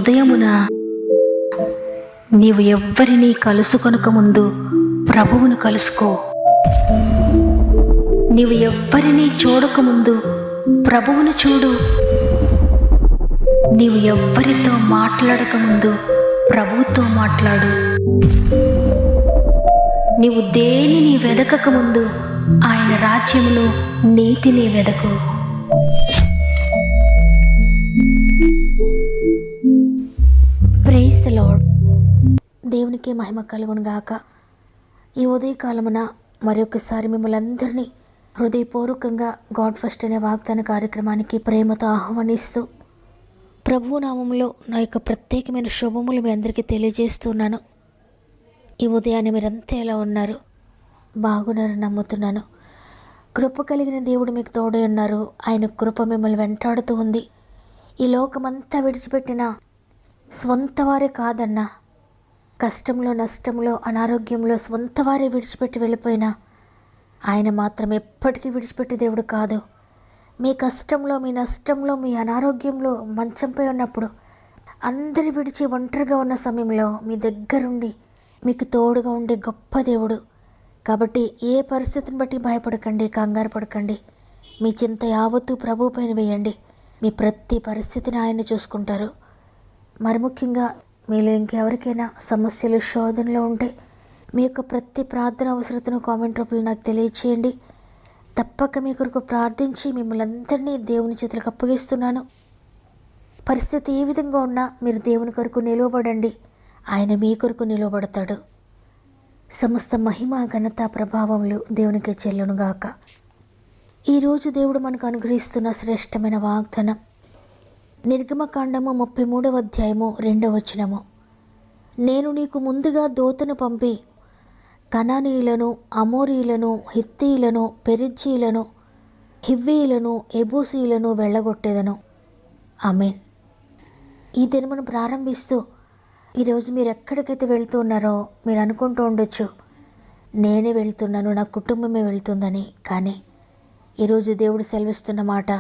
ఉదయమున నీవు ఎవ్వరినీ కలుసుకొనక ముందు ప్రభువును కలుసుకో. నీవు ఎవ్వరినీ చూడకముందు ప్రభువును చూడు. నీవు ఎవ్వరితో మాట్లాడకముందు ప్రభువుతో మాట్లాడు. నీవు దేనిని వెదకకముందు ఆయన రాజ్యములో నీతిని వెదకు. Praise the lord. దేవునికి మహిమ కలుగును గాక. ఈ ఉదయకాలమున మరొకసారి మిమ్మల్ని అందరినీ హృదయపూర్వకంగా గాడ్ ఫస్ట్ అనే వాగ్దాన కార్యక్రమానికి ప్రేమతో ఆహ్వానిస్తూ ప్రభువు నామములో నా యొక్క ప్రత్యేకమైన శుభములు మీ అందరికీ తెలియజేస్తున్నాను. ఈ ఉదయాన్నే మీరంతా ఎలా ఉన్నారు? బాగున్నారని నమ్ముతున్నాను. కృప కలిగిన దేవుడు మీకు తోడై ఉన్నారు. ఆయన కృప మిమ్మల్ని వెంటాడుతూ ఉంది. ఈ లోకమంతా విడిచిపెట్టిన స్వంత వారే కాదన్నా, కష్టంలో నష్టంలో అనారోగ్యంలో స్వంత వారే విడిచిపెట్టి వెళ్ళిపోయినా ఆయన మాత్రం ఎప్పటికీ విడిచిపెట్టే దేవుడు కాదు. మీ కష్టంలో, మీ నష్టంలో, మీ అనారోగ్యంలో మంచంపై ఉన్నప్పుడు అందరి విడిచి ఒంటరిగా ఉన్న సమయంలో మీ దగ్గరుండి మీకు తోడుగా ఉండే గొప్ప దేవుడు. కాబట్టి ఏ పరిస్థితిని బట్టి భయపడకండి, కంగారు పడకండి. మీ చింత యావత్తు ప్రభు పైన వేయండి. మీ ప్రతి పరిస్థితిని ఆయన చూసుకుంటారు. మరి ముఖ్యంగా మీలో ఇంకెవరికైనా సమస్యలు, శోధనలు ఉంటే మీ యొక్క ప్రతి ప్రార్థన అవసరతను కామెంట్ రూపంలో నాకు తెలియచేయండి. తప్పక మీ కొరకు ప్రార్థించి మిమ్మల్ని అందరినీ దేవుని చేతులకు అప్పగిస్తున్నాను. పరిస్థితి ఏ విధంగా ఉన్నా మీరు దేవుని కొరకు నిలవబడండి. ఆయన మీ కొరకు నిలవబడతాడు. సమస్త మహిమ, ఘనత, ప్రభావములు దేవునికే చెల్లునుగాక. ఈరోజు దేవుడు మనకు అనుగ్రహిస్తున్న శ్రేష్టమైన వాగ్దానం నిర్గమకాండము 33వ అధ్యాయము 2వ వచనము. నేను నీకు ముందుగా దూతను పంపి కనానీయులను, అమోరీయులను, హిత్తీయులను, పెరిజ్జీయులను, హివ్వీయులను, ఎబూసీయులను వెళ్ళగొట్టేదను. ఆమేన్. ఈ దినమును ప్రారంభిస్తూ ఈరోజు మీరు ఎక్కడికైతే వెళ్తూ ఉన్నారో మీరు అనుకుంటూ ఉండొచ్చు, నేనే వెళ్తున్నాను, నా కుటుంబమే వెళ్తుందని. కానీ ఈరోజు దేవుడు సెలవిస్తున్న మాట,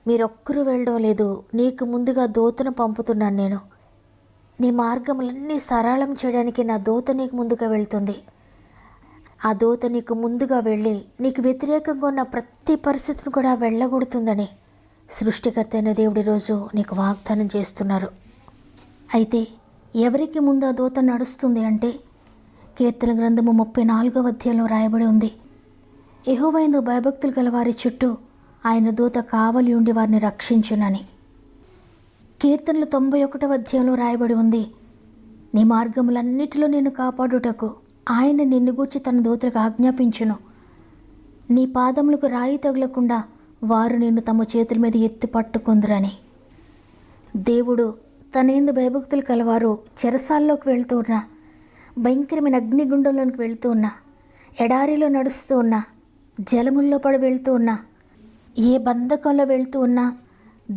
మీరొక్కరూ వెళ్ళడం లేదు, నీకు ముందుగా దూతను పంపుతున్నాను నేను. నీ మార్గములన్నీ సరళం చేయడానికి నా దూత నీకు ముందుగా వెళ్తుంది. ఆ దూత నీకు ముందుగా వెళ్ళి నీకు వ్యతిరేకంగా ఉన్న ప్రతి పరిస్థితిని కూడా వెళ్ళగొడుతుందని సృష్టికర్త అయిన దేవుడి రోజు నీకు వాగ్దానం చేస్తున్నారు. అయితే ఎవరికి ముందు ఆ దూత నడుస్తుంది అంటే కీర్తన గ్రంథము 34వ అధ్యాయంలో రాయబడి ఉంది, యెహోవా యందు భయభక్తులు గల వారి చుట్టూ ఆయన దూత కావలి ఉండి వారిని రక్షించునని. కీర్తనలు 91వ అధ్యాయంలో రాయబడి ఉంది, నీ మార్గములన్నిటిలో నిన్ను కాపాడుటకు ఆయన నిన్ను గూర్చి తన దూతలకు ఆజ్ఞాపించును. నీ పాదములకు రాయి తగలకుండా వారు నిన్ను తమ చేతుల మీద ఎత్తి పట్టుకుందురని. దేవుడు తన యందు భయభక్తులు కలవారు చెరసాల్లోకి వెళ్తూ ఉన్నా, భయంకరమైన అగ్నిగుండంలోకి వెళ్తూ ఉన్నా, ఎడారిలో నడుస్తూ ఉన్నా, జలముల్లో పడి వెళ్తూ ఉన్నా, ఏ బంధకంలో వెళ్తూ ఉన్నా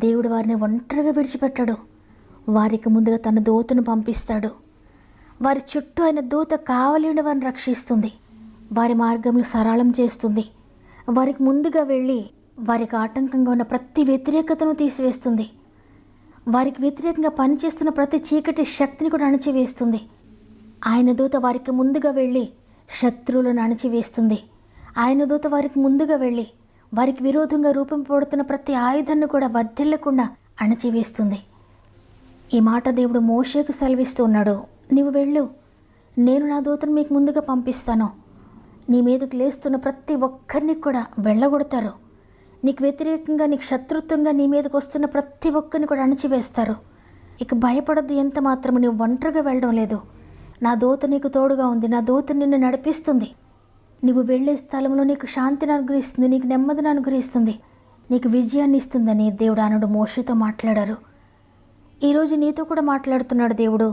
దేవుడు వారిని ఒంటరిగా విడిచిపెట్టాడు. వారికి ముందుగా తన దూతను పంపిస్తాడు. వారి చుట్టూ ఆయన దూత కావలి ఉండి వారిని రక్షిస్తుంది. వారి మార్గములు సరళం చేస్తుంది. వారికి ముందుగా వెళ్ళి వారికి ఆటంకంగా ఉన్న ప్రతి వ్యతిరేకతను తీసివేస్తుంది. వారికి వ్యతిరేకంగా పనిచేస్తున్న ప్రతి చీకటి శక్తిని కూడా అణచివేస్తుంది. ఆయన దూత వారికి ముందుగా వెళ్ళి శత్రువులను అణచివేస్తుంది. ఆయన దూత వారికి ముందుగా వెళ్ళి వారికి విరోధంగా రూపింపబడుతున్న ప్రతి ఆయుధాన్ని కూడా వర్ధిల్లకుండా అణచివేస్తుంది. ఈ మాట దేవుడు మోషేకు సెలవిస్తూ ఉన్నాడు, నీవు వెళ్ళు, నేను నా దూతను మీకు ముందుగా పంపిస్తాను. నీ మీదకు లేస్తున్న ప్రతి ఒక్కరిని కూడా వెళ్ళగొడతారు. నీకు వ్యతిరేకంగా, నీకు శత్రుత్వంగా నీ మీదకు వస్తున్న ప్రతి ఒక్కరిని కూడా అణచివేస్తారు. ఇక భయపడద్దు, ఎంత మాత్రము నీవు ఒంటరిగా వెళ్ళడం లేదు. నా దూత నీకు తోడుగా ఉంది. నా దూత నిన్ను నడిపిస్తుంది. నీవు వెళ్ళే స్థలంలో నీకు శాంతిని అనుగ్రహిస్తుంది, నీకు నెమ్మదిని అనుగ్రహిస్తుంది, నీకు విజయాన్ని ఇస్తుందని దేవుడు ఆనాడు మోషేతో మాట్లాడారు. ఈరోజు నీతో కూడా మాట్లాడుతున్నాడు దేవుడు.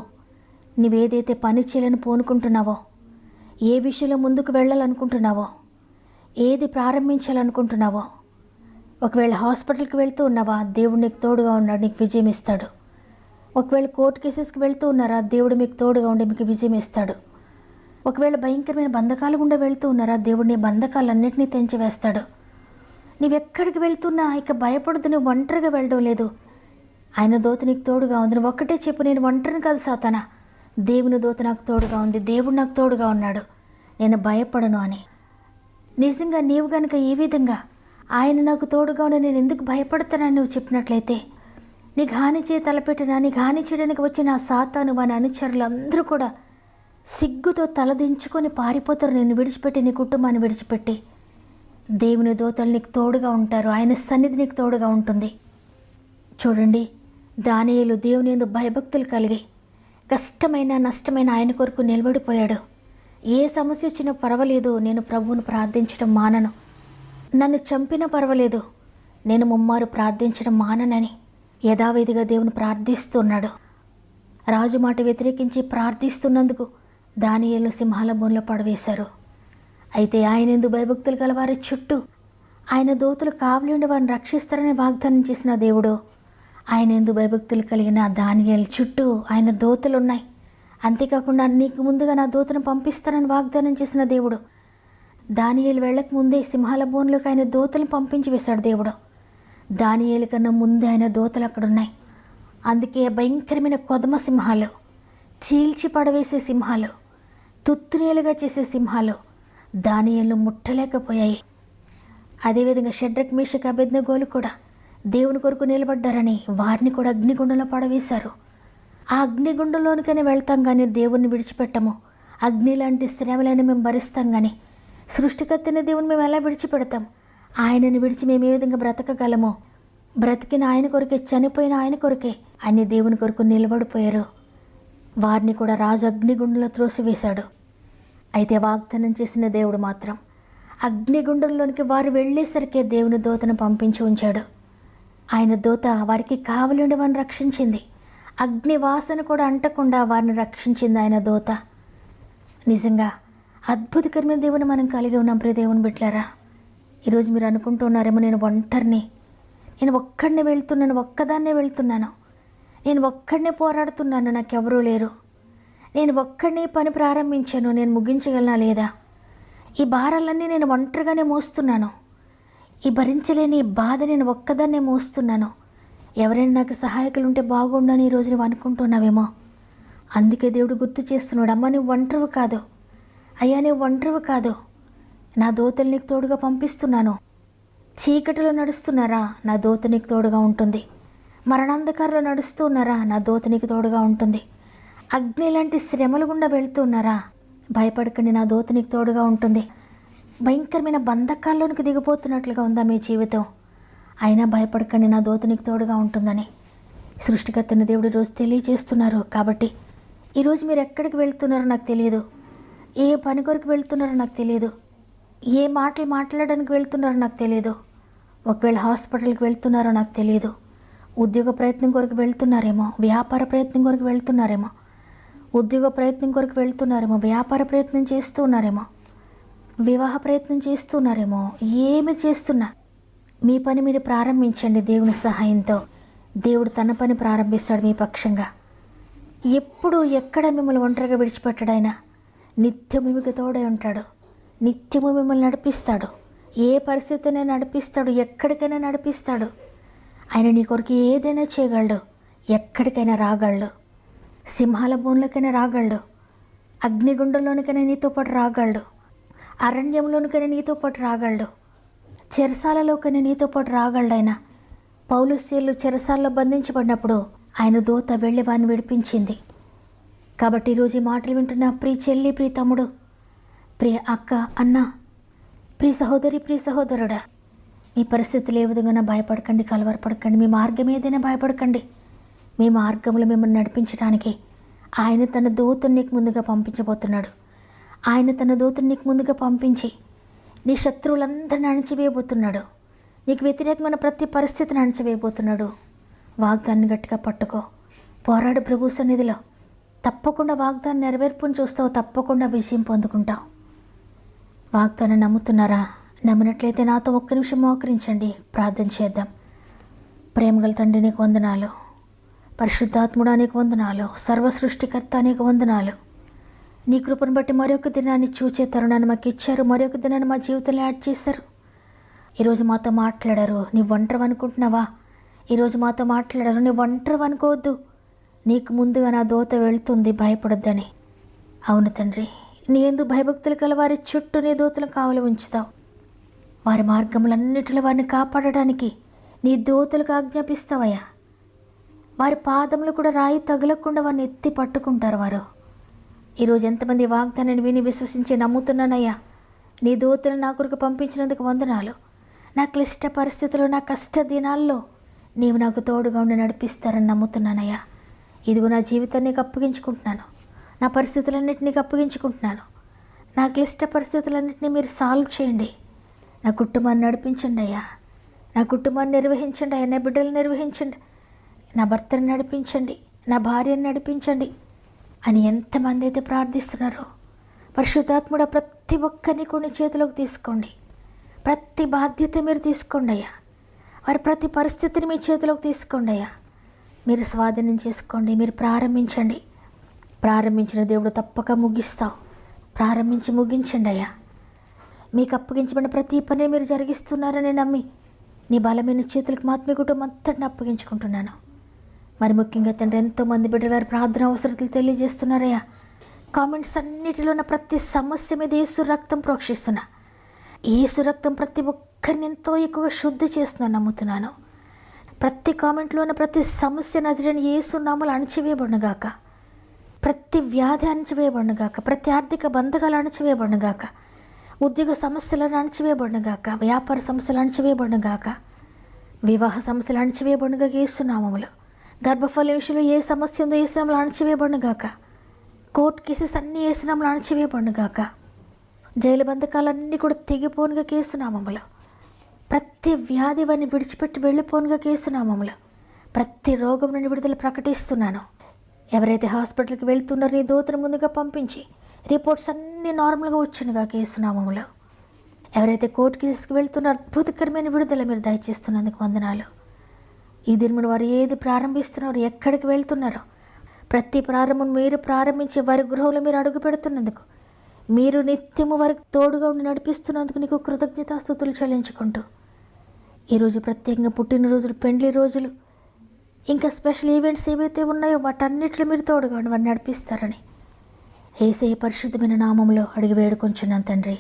నీవేదైతే పని చేయాలని పూనుకుంటున్నావో, ఏ విషయంలో ముందుకు వెళ్ళాలనుకుంటున్నావో, ఏది ప్రారంభించాలనుకుంటున్నావో, ఒకవేళ హాస్పిటల్కి వెళ్తూ ఉన్నావా, దేవుడు నీకు తోడుగా ఉన్నాడు, నీకు విజయం ఇస్తాడు. ఒకవేళ కోర్టు కేసెస్కి వెళ్తూ ఉన్నారా, దేవుడు మీకు తోడుగా ఉండి మీకు విజయం ఇస్తాడు. ఒకవేళ భయంకరమైన బంధకాల గుండా వెళ్తూ ఉన్నారా, దేవుడు నీ బంధకాలన్నింటినీ తెంచివేస్తాడు. నీవెక్కడికి వెళ్తున్నా ఇక భయపడదు, నువ్వు ఒంటరిగా వెళ్ళడం లేదు. ఆయన దూత నీకు తోడుగా ఉంది. నువ్వు ఒక్కటే చెప్పు, నేను ఒంటరిని కాదు సాతానా, దేవుని దూత నాకు తోడుగా ఉంది, దేవుడు నాకు తోడుగా ఉన్నాడు, నేను భయపడను అని. నిజంగా నీవు కనుక ఈ విధంగా ఆయన నాకు తోడుగా ఉండి నేను ఎందుకు భయపడతానని నువ్వు చెప్పినట్లయితే, నీకు హాని చేయి తలపెట్టినా, నీకు హాని చేయడానికి వచ్చిన ఆ సాతాను వాని అనుచరులు అందరూ కూడా సిగ్గుతో తలదించుకొని పారిపోతారు. నిన్ను విడిచిపెట్టి, నీ కుటుంబాన్ని విడిచిపెట్టి. దేవుని దూతలు నీకు తోడుగా ఉంటారు, ఆయన సన్నిధి నీకు తోడుగా ఉంటుంది. చూడండి, దానియేలు దేవుని యందు భయభక్తులు కలిగి కష్టమైన నష్టమైన ఆయన కొరకు నిలబడిపోయాడు. ఏ సమస్య వచ్చినా పర్వాలేదు, నేను ప్రభువును ప్రార్థించడం మానను, నన్ను చంపినా పర్వాలేదు, నేను ముమ్మారు ప్రార్థించడం మాననని యథావిధిగా దేవుని ప్రార్థిస్తున్నాడు. రాజు మాట వ్యతిరేకించి ప్రార్థిస్తున్నందుకు దానియేలును సింహాల బోన్లో పడవేశారు. అయితే ఆయన యందు భయభక్తులు గల వారి చుట్టూ ఆయన దూతలు కావలి ఉండి వారిని రక్షిస్తారని వాగ్దానం చేసిన దేవుడు, ఆయన యందు భయభక్తులు కలిగిన దానియేలు చుట్టూ ఆయన దూతలు ఉన్నాయి. అంతేకాకుండా నీకు ముందుగా నా దూతను పంపిస్తానని వాగ్దానం చేసిన దేవుడు, దానియేలు వెళ్ళక ముందే సింహాల బోన్లోకి ఆయన దూతలను పంపించి వేశాడు దేవుడు. దానియేలు కన్నా ముందే ఆయన దూతలు అక్కడున్నాయి. అందుకే భయంకరమైన కొదమ సింహాలు, చీల్చి పడవేసే సింహాలు, తుత్తునేలుగా చేసే సింహాలు దానియేలును ముట్టలేకపోయాయి. అదేవిధంగా షడ్రక్ మేషక్ అబేద్నెగోలు కూడా దేవుని కొరకు నిలబడ్డారని వారిని కూడా అగ్నిగుండంలో పడవేశారు. ఆ అగ్నిగుండంలోనికనే వెళ్తాం కానీ దేవుణ్ణి విడిచిపెట్టము. అగ్ని లాంటి శ్రమలను మేము భరిస్తాం కానీ సృష్టికర్తని దేవుని మేము ఎలా విడిచిపెడతాం? ఆయనని విడిచి మేము ఏ విధంగా బ్రతకగలమో? బ్రతికిన ఆయన కొరకే, చనిపోయిన ఆయన కొరకే అన్ని దేవుని కొరకు నిలబడిపోయారు. వారిని కూడా రాజు అగ్నిగుండంలో త్రోసివేశాడు. అయితే వాగ్దానం చేసిన దేవుడు మాత్రం అగ్నిగుండంలోనికి వారు వెళ్ళేసరికే దేవుని దూతను పంపించి ఉంచాడు. ఆయన దూత వారికి కావలి ఉండి వారిని రక్షించింది. అగ్ని వాసన కూడా అంటకుండా వారిని రక్షించింది ఆయన దూత. నిజంగా అద్భుతకరమైన దేవుని మనం కలిగి ఉన్నాం. ప్రియ దేవుని బిడ్డలారా, ఈరోజు మీరు అనుకుంటున్నారేమో, నేను ఒంటరిని, నేను ఒక్కడినే వెళ్తున్నాను, ఒక్కదాన్నే వెళ్తున్నాను, నేను ఒక్కడినే పోరాడుతున్నాను, నాకెవరూ లేరు, నేను ఒక్కడినే పని ప్రారంభించాను, నేను ముగించగలనా లేదా, ఈ భారాలన్నీ నేను ఒంటరిగానే మోస్తున్నాను, ఈ భరించలేని ఈ బాధ నేను ఒక్కదాన్నే మోస్తున్నాను, ఎవరైనా నాకు సహాయకులు ఉంటే బాగుండని ఈరోజు నువ్వు అనుకుంటున్నావేమో. అందుకే దేవుడు గుర్తు చేస్తున్నాడు, అమ్మ నువ్వు ఒంటరివి కాదు, అయ్యా నువ్వు ఒంటరివి కాదు, నా దూతలు నీకు తోడుగా పంపిస్తున్నాను. చీకటిలో నడుస్తున్నారా, నా దూత నీకు తోడుగా ఉంటుంది. మరణాంధకారంలో నడుస్తున్నారా, నా దూత నీకు తోడుగా ఉంటుంది. అగ్ని లాంటి శ్రమలు గుండా వెళ్తున్నారా, భయపడకండి, నా దూత నీకు తోడుగా ఉంటుంది. భయంకరమైన బంధకాల్లోనికి దిగిపోతున్నట్లుగా ఉందా మీ జీవితం, అయినా భయపడకండి, నా దూత నీకు తోడుగా ఉంటుందని సృష్టికర్తని దేవుడు ఈరోజు తెలియజేస్తున్నారు. కాబట్టి ఈరోజు మీరు ఎక్కడికి వెళ్తున్నారో నాకు తెలియదు, ఏ పని కొరకు వెళ్తున్నారో నాకు తెలియదు, ఏ మాటలు మాట్లాడడానికి వెళ్తున్నారో నాకు తెలియదు, ఒకవేళ హాస్పిటల్కి వెళ్తున్నారో నాకు తెలియదు, ఉద్యోగ ప్రయత్నం కొరకు వెళ్తున్నారేమో, వ్యాపార ప్రయత్నం కొరకు వెళ్తున్నారేమో, ఉద్యోగ ప్రయత్నం కొరకు వెళ్తున్నారేమో, వ్యాపార ప్రయత్నం చేస్తున్నారేమో, వివాహ ప్రయత్నం చేస్తున్నారేమో, ఏమి చేస్తున్నా మీ పని మీరు ప్రారంభించండి. దేవుని సహాయంతో దేవుడు తన పని ప్రారంభిస్తాడు మీ పక్షంగా. ఎప్పుడు ఎక్కడ మిమ్మల్ని ఒంటరిగా విడిచిపెట్టడైనా నిత్యము మీకు తోడై ఉంటాడు, నిత్యము మిమ్మల్ని నడిపిస్తాడు, ఏ పరిస్థితినైనా నడిపిస్తాడు, ఎక్కడికైనా నడిపిస్తాడు. ఆయన నీ కొరకు ఏదైనా చేయగలడు, ఎక్కడికైనా రాగలడు, సింహాల బోన్లకైనా రాగలడు, అగ్నిగుండంలోనికైనా నీతో పాటు రాగలడు, అరణ్యంలోనికైనా నీతో పాటు రాగలడు, చెరసాలలోకైనా నీతో పాటు రాగలడు. ఆయన పౌలు శీలు చెరసాలలో బంధించబడినప్పుడు ఆయన దూత వెళ్ళి వారిని విడిపించింది. కాబట్టి ఈరోజు ఈ మాటలు వింటున్న ప్రియ చెల్లి, ప్రియ తమ్ముడు, ప్రియ అక్క, అన్న, ప్రియ సహోదరి, ప్రియ సహోదరుడా, మీ పరిస్థితులు ఏ విధంగా భయపడకండి, కలవరపడకండి, మీ మార్గం ఏదైనా భయపడకండి. మీ మార్గంలో మిమ్మల్ని నడిపించడానికి ఆయన తన దూతను నీకు ముందుగా పంపించబోతున్నాడు. ఆయన తన దూతను నీకు ముందుగా పంపించి నీ శత్రువులందరిని అణచివేయబోతున్నాడు. నీకు వ్యతిరేకమైన ప్రతి పరిస్థితిని అణచివేయబోతున్నాడు. వాగ్దాన్ని గట్టిగా పట్టుకో, పోరాడు ప్రభు సన్నిధిలో. తప్పకుండా వాగ్దాన్ని నెరవేర్పుని చూస్తావు, తప్పకుండా విజయం పొందుకుంటావు. వాగ్దాన్ని నమ్ముతున్నారా? నమ్మినట్లయితే నాతో ఒక్క నిమిషం మోకరించండి, ప్రార్థన చేద్దాం. ప్రేమగల తండ్రి నీకు వందనాలు, పరిశుద్ధాత్ముడా నీకు వందనాలు, సర్వసృష్టికర్త నీకు వందనాలు. నీ కృపను బట్టి మరొక దినాన్ని చూచే తరుణాన్ని మాకు ఇచ్చారు, మరొక దినాన్ని మా జీవితంలో యాడ్ చేశారు. ఈరోజు మాతో మాట్లాడారు. నీ ఒంటరి అనుకుంటున్నావా? ఈరోజు మాతో మాట్లాడారు. నువ్వు ఒంటరి అనుకోవద్దు, నీకు ముందుగా నా దూత వెళ్తుంది, భయపడొద్దని. అవును తండ్రి, నీ యందు భయభక్తులు కల వారి చుట్టూ నీ దూతలను కావలి ఉంచుతావు. వారి మార్గములన్నిటిలో వారిని కాపాడడానికి నీ దూతలకు ఆజ్ఞాపిస్తావయ్యా. వారి పాదములు కూడా రాయి తగలకుండా వారిని ఎత్తి పట్టుకుంటారు వారు. ఈరోజు ఎంతమంది వాగ్దానాన్ని విని విశ్వసించి నమ్ముతున్నానయ్యా. నీ దూతలను నా కొరకు పంపించినందుకు వందనాలు. నా క్లిష్ట పరిస్థితుల్లో, నా కష్ట దినాల్లో నీవు నాకు తోడుగా ఉండి నడిపిస్తారని నమ్ముతున్నానయ్యా. ఇదిగో నా జీవితాన్ని నీకు అప్పగించుకుంటున్నాను, నా పరిస్థితులన్నింటినీ నీకు అప్పగించుకుంటున్నాను. నా క్లిష్ట పరిస్థితులన్నింటినీ మీరు సాల్వ్ చేయండి. నా కుటుంబాన్ని నడిపించండి అయ్యా, నా కుటుంబాన్ని నిర్వహించండి అయ్యా, నా బిడ్డలు నిర్వహించండి, నా భర్తను నడిపించండి, నా భార్యను నడిపించండి అని ఎంతమంది అయితే ప్రార్థిస్తున్నారో, పరిశుద్ధాత్ముడ ప్రతి ఒక్కరిని కొన్ని చేతిలోకి తీసుకోండి. ప్రతి బాధ్యత మీరు తీసుకోండి అయ్యా. వారి ప్రతి పరిస్థితిని మీ చేతిలోకి తీసుకోండి అయ్యా. మీరు స్వాధీనం చేసుకోండి, మీరు ప్రారంభించండి. ప్రారంభించిన దేవుడు తప్పక ముగిస్తావు. ప్రారంభించి ముగించండి అయ్యా. మీకు అప్పగించబడిన ప్రతి పని మీరు జరిగిస్తున్నారని నమ్మి నీ బలమైన చేతులకు మాత్రమే కుటుంబం అంతటిని అప్పగించుకుంటున్నాను. మరి ముఖ్యంగా తండ్రి, ఎంతోమంది బిడ్డలు వారి ప్రార్థన అవసరతలు తెలియజేస్తున్నారయ్యా. కామెంట్స్ అన్నిటిలో ఉన్న ప్రతి సమస్య మీద యేసు రక్తం ప్రోక్షిస్తున్నా. యేసు రక్తం ప్రతి ఒక్కరిని ఎంతో ఎక్కువగా శుద్ధి చేస్తున్నాను నమ్ముతున్నాను. ప్రతి కామెంట్లో ఉన్న ప్రతి సమస్య నజరేయుని యేసు నామములో అణచివేయబడునుగాక. ప్రతి వ్యాధి అణచివేయబడునుగాక. ప్రతి ఆర్థిక బంధకాలు అణచివేయబడునుగాక. ఉద్యోగ సమస్యలను అణచివేయబడునుగాక. వ్యాపార సమస్యలు అణచివేయబడునుగాక. వివాహ సమస్యలు అణచివేయబడునుగాక యేసు నామములో. గర్భఫల విషయంలో ఏ సమస్య ఉందో యేసు నామములో అణచివేయబడునుగాక. కోర్టు కేసెస్ అన్నీ యేసు నామములో అణచివేయబడునుగాక. జైలు బంధకాలన్నీ కూడా తెగిపోనుగా యేసు నామములో. ప్రతి వ్యాధి వారిని విడిచిపెట్టి వెళ్ళిపోనుగా యేసు నామములో. ప్రతి రోగం నుండి విడుదల ప్రకటిస్తున్నాను. ఎవరైతే హాస్పిటల్కి వెళ్తున్నారో నీ దూతను ముందుగా పంపించి రిపోర్ట్స్ అన్నీ నార్మల్గా వచ్చునుగా యేసు నామములో. ఎవరైతే కోర్టు కేసెస్కి వెళ్తున్నారో అద్భుతకరమైన విడుదల మీరు దయచేస్తున్నందుకు వందనాలు. ఈ దినమున వారు ఏది ప్రారంభిస్తున్నారో, ఎక్కడికి వెళ్తున్నారో, ప్రతి ప్రారంభం మీరు ప్రారంభించి వారి గృహంలో మీరు అడుగు పెడుతున్నందుకు, మీరు నిత్యము వారికి తోడుగా ఉండి నడిపిస్తున్నందుకు నీకు కృతజ్ఞతాస్తుతులు చెల్లించుకుంటూ, ఈరోజు ప్రత్యేకంగా పుట్టినరోజులు, పెండ్లి రోజులు, ఇంకా స్పెషల్ ఈవెంట్స్ ఏవైతే ఉన్నాయో వాటన్నిటిలో మీరు తోడుగా ఉండి వారిని నడిపిస్తారని యేసయ్య పరిశుద్ధమైన నామంలో అడిగి వేడుకొంచున్నాను తండ్రి.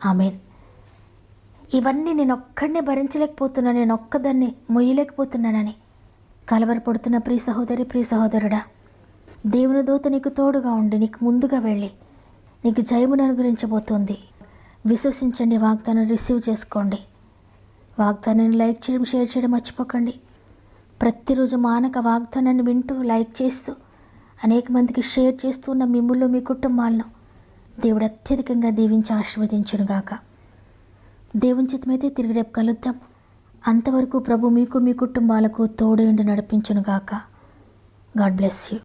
ఆమేన్. ఇవన్నీ నేను ఒక్కడినే భరించలేకపోతున్నాను, నేను ఒక్కదాన్ని మొయ్యలేకపోతున్నానని కలవరపడుతున్న ప్రియ సహోదరి, ప్రియ సహోదరుడా, దేవుని దూత నీకు తోడుగా ఉండి నీకు ముందుగా వెళ్ళి నీకు జయమును అనుగ్రహించబోతోంది. విశ్వసించండి, వాగ్దానం రిసీవ్ చేసుకోండి. వాగ్దానాన్ని లైక్ చేయడం, షేర్ చేయడం మర్చిపోకండి. ప్రతిరోజు మానక వాగ్దానాన్ని వింటూ లైక్ చేస్తూ అనేక మందికి షేర్ చేస్తూ ఉన్న మిమ్ముల్లో మీ కుటుంబాలను దేవుడు అత్యధికంగా దీవించి ఆశీర్వదించునుగాక. దేవుని చిత్తమైతే తిరిగి రేపు కలుద్దాం. అంతవరకు ప్రభు మీకు, మీ కుటుంబాలకు తోడేండి నడిపించునుగాక. God bless you.